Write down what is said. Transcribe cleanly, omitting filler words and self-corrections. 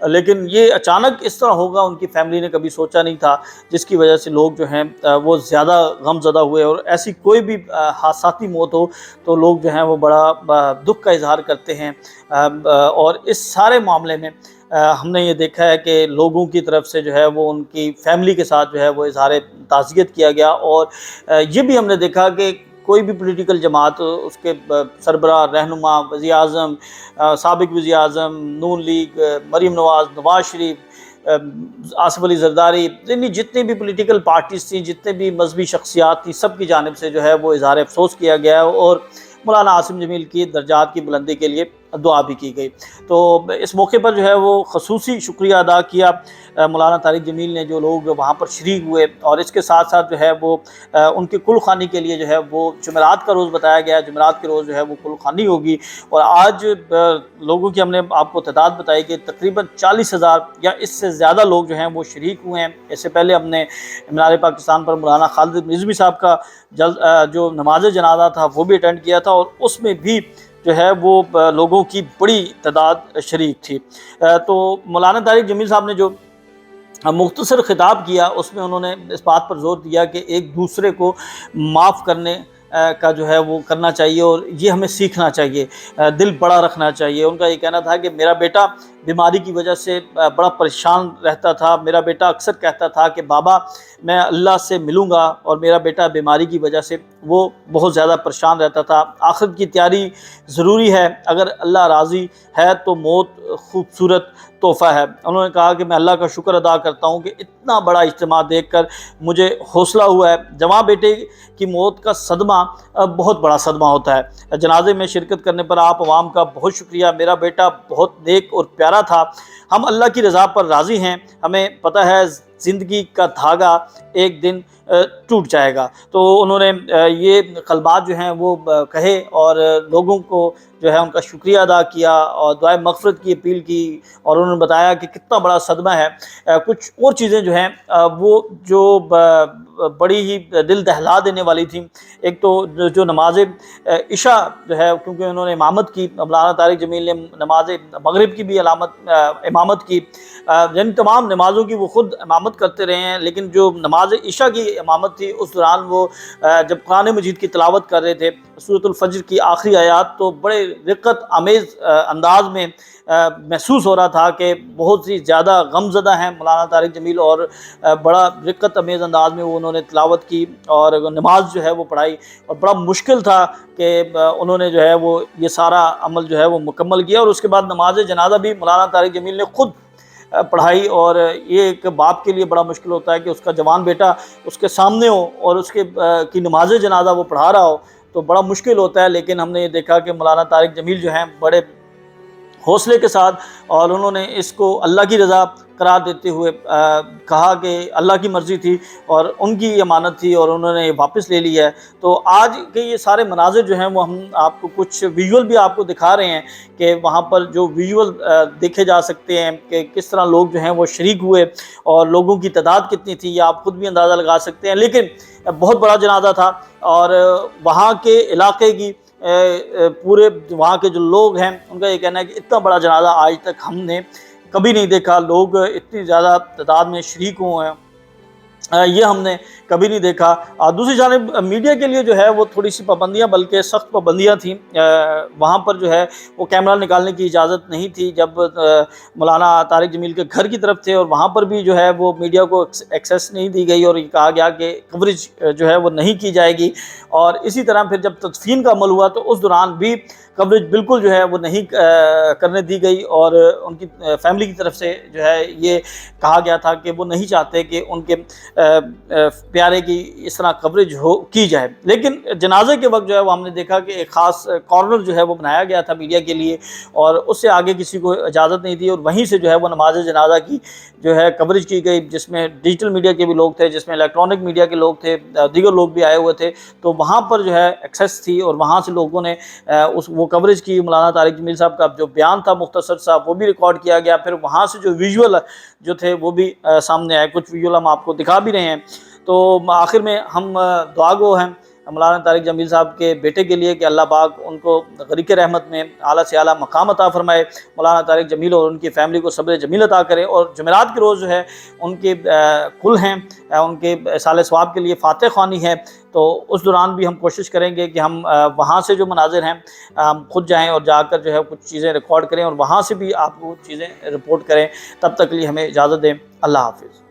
لیکن یہ اچانک اس طرح ہوگا ان کی فیملی نے کبھی سوچا نہیں تھا، جس کی وجہ سے لوگ جو ہیں وہ زیادہ غم زدہ ہوئے، اور ایسی کوئی بھی حادثاتی موت ہو تو لوگ جو ہیں وہ بڑا دکھ کا اظہار کرتے ہیں۔ اور اس سارے معاملے میں ہم نے یہ دیکھا ہے کہ لوگوں کی طرف سے جو ہے وہ ان کی فیملی کے ساتھ جو ہے وہ اظہار تعزیت کیا گیا، اور یہ بھی ہم نے دیکھا کہ کوئی بھی پولیٹیکل جماعت، اس کے سربراہ، رہنما، وزیر اعظم، سابق وزیر اعظم، نون لیگ، مریم نواز، نواز شریف، آصف علی زرداری، یعنی جتنی بھی پولیٹیکل پارٹیز تھیں، جتنے بھی مذہبی شخصیات تھیں، سب کی جانب سے جو ہے وہ اظہار افسوس کیا گیا ہے، اور مولانا عاصم جمیل کی درجات کی بلندی کے لیے دعا بھی کی گئی۔ تو اس موقع پر جو ہے وہ خصوصی شکریہ ادا کیا مولانا طارق جمیل نے، جو لوگ وہاں پر شریک ہوئے، اور اس کے ساتھ ساتھ جو ہے وہ ان کی کل خوانی کے لیے جو ہے وہ جمعرات کا روز بتایا گیا، جمعرات کے روز جو ہے وہ کل خوانی ہوگی۔ اور آج لوگوں کی ہم نے آپ کو تعداد بتائی کہ تقریباً 40,000 یا اس سے زیادہ لوگ جو ہیں وہ شریک ہوئے ہیں۔ اس سے پہلے ہم نے مینار پاکستان پر مولانا خالد رضوی صاحب کا جو نماز جنازہ تھا وہ بھی اٹینڈ کیا تھا، اور اس میں بھی جو ہے وہ لوگوں کی بڑی تعداد شریک تھی۔ تو مولانا طارق جمیل صاحب نے جو مختصر خطاب کیا، اس میں انہوں نے اس بات پر زور دیا کہ ایک دوسرے کو معاف کرنے کا جو ہے وہ کرنا چاہیے، اور یہ ہمیں سیکھنا چاہیے، دل بڑا رکھنا چاہیے۔ ان کا یہ کہنا تھا کہ میرا بیٹا بیماری کی وجہ سے بڑا پریشان رہتا تھا، میرا بیٹا اکثر کہتا تھا کہ بابا میں اللہ سے ملوں گا، اور میرا بیٹا بیماری کی وجہ سے وہ بہت زیادہ پریشان رہتا تھا۔ آخرت کی تیاری ضروری ہے، اگر اللہ راضی ہے تو موت خوبصورت تحفہ ہے۔ انہوں نے کہا کہ میں اللہ کا شکر ادا کرتا ہوں کہ اتنا بڑا اجتماع دیکھ کر مجھے حوصلہ ہوا ہے۔ جواں بیٹے کی موت کا صدمہ بہت بڑا صدمہ ہوتا ہے۔ جنازے میں شرکت کرنے پر آپ عوام کا بہت شکریہ، میرا بیٹا بہت نیک اور پیارا تھا، ہم اللہ کی رضا پر راضی ہیں، ہمیں پتہ ہے زندگی کا دھاگا ایک دن ٹوٹ جائے گا۔ تو انہوں نے یہ کلمات جو ہیں وہ کہے، اور لوگوں کو جو ہے ان کا شکریہ ادا کیا، اور دعائے مغفرت کی اپیل کی، اور انہوں نے بتایا کہ کتنا بڑا صدمہ ہے۔ کچھ اور چیزیں جو ہیں وہ جو بڑی ہی دل دہلا دینے والی تھیں، ایک تو جو نماز عشاء جو ہے، کیونکہ انہوں نے امامت کی، مولانا طارق جمیل نے نماز مغرب کی بھی امامت کی، یعنی تمام نمازوں کی وہ خود امامت کرتے رہے ہیں، لیکن جو نماز عشاء کی امامت تھی اس دوران وہ جب قرآن مجید کی تلاوت کر رہے تھے، سورۃ الفجر کی آخری آیات، تو بڑے رقت آمیز انداز میں محسوس ہو رہا تھا کہ بہت ہی زیادہ غم زدہ ہیں مولانا طارق جمیل، اور بڑا رقت آمیز انداز میں وہ انہوں نے تلاوت کی اور نماز جو ہے وہ پڑھائی، اور بڑا مشکل تھا کہ انہوں نے جو ہے وہ یہ سارا عمل جو ہے وہ مکمل کیا۔ اور اس کے بعد نماز جنازہ بھی مولانا طارق جمیل نے خود پڑھائی، اور یہ ایک باپ کے لیے بڑا مشکل ہوتا ہے کہ اس کا جوان بیٹا اس کے سامنے ہو اور اس کی نماز جنازہ وہ پڑھا رہا ہو، تو بڑا مشکل ہوتا ہے۔ لیکن ہم نے یہ دیکھا کہ مولانا طارق جمیل جو ہیں بڑے حوصلے کے ساتھ، اور انہوں نے اس کو اللہ کی رضا قرار دیتے ہوئے کہا کہ اللہ کی مرضی تھی اور ان کی امانت تھی، اور انہوں نے واپس لے لی ہے۔ تو آج کے یہ سارے مناظر جو ہیں وہ ہم آپ کو کچھ ویژول بھی آپ کو دکھا رہے ہیں کہ وہاں پر جو ویژول دیکھے جا سکتے ہیں کہ کس طرح لوگ جو ہیں وہ شریک ہوئے، اور لوگوں کی تعداد کتنی تھی یہ آپ خود بھی اندازہ لگا سکتے ہیں۔ لیکن بہت بڑا جنازہ تھا، اور وہاں کے علاقے کی پورے وہاں کے جو لوگ ہیں ان کا یہ کہنا ہے کہ اتنا بڑا جنازہ آج تک ہم نے کبھی نہیں دیکھا، لوگ اتنی زیادہ تعداد میں شریک ہوئے ہیں، یہ ہم نے کبھی نہیں دیکھا۔ دوسری جانب میڈیا کے لیے جو ہے وہ تھوڑی سی پابندیاں، بلکہ سخت پابندیاں تھیں، وہاں پر جو ہے وہ کیمرہ نکالنے کی اجازت نہیں تھی جب مولانا طارق جمیل کے گھر کی طرف تھے، اور وہاں پر بھی جو ہے وہ میڈیا کو ایکسیس نہیں دی گئی، اور یہ کہا گیا کہ کوریج جو ہے وہ نہیں کی جائے گی۔ اور اسی طرح پھر جب تدفین کا عمل ہوا تو اس دوران بھی کوریج بالکل جو ہے وہ نہیں کرنے دی گئی، اور ان کی فیملی کی طرف سے جو ہے یہ کہا گیا تھا کہ وہ نہیں چاہتے کہ ان کے پیارے کی اس طرح کوریج کی جائے۔ لیکن جنازے کے وقت جو ہے وہ ہم نے دیکھا کہ ایک خاص کارنر جو ہے وہ بنایا گیا تھا میڈیا کے لیے، اور اس سے آگے کسی کو اجازت نہیں تھی، اور وہیں سے جو ہے وہ نماز جنازہ کی جو ہے کوریج کی گئی، جس میں ڈیجیٹل میڈیا کے بھی لوگ تھے، جس میں الیکٹرانک میڈیا کے لوگ تھے، دیگر لوگ بھی آئے ہوئے تھے، تو وہاں پر جو ہے ایکسیس تھی، اور وہاں سے لوگوں نے وہ کوریج کی۔ مولانا طارق جمیل صاحب کا جو بیان تھا مختصر سا وہ بھی ریکارڈ کیا گیا، پھر وہاں سے جو ویژول جو تھے وہ بھی سامنے آئے، کچھ ویژول ہم آپ کو دکھا بھی رہے ہیں۔ تو آخر میں ہم دعا گو ہیں مولانا طارق جمیل صاحب کے بیٹے کے لیے کہ اللہ پاک ان کو غریق رحمت میں اعلیٰ سے اعلیٰ مقام عطا فرمائے، مولانا طارق جمیل اور ان کی فیملی کو صبر جمیل عطا کرے، اور جمعرات کے روز جو ہے ان کے کل ہیں، ان کے سال ثواب کے لیے فاتح خوانی ہے، تو اس دوران بھی ہم کوشش کریں گے کہ ہم وہاں سے جو مناظر ہیں ہم خود جائیں اور جا کر جو ہے کچھ چیزیں ریکارڈ کریں اور وہاں سے بھی آپ کو چیزیں رپورٹ کریں۔ تب تک کے لیے ہمیں اجازت دیں، اللہ حافظ۔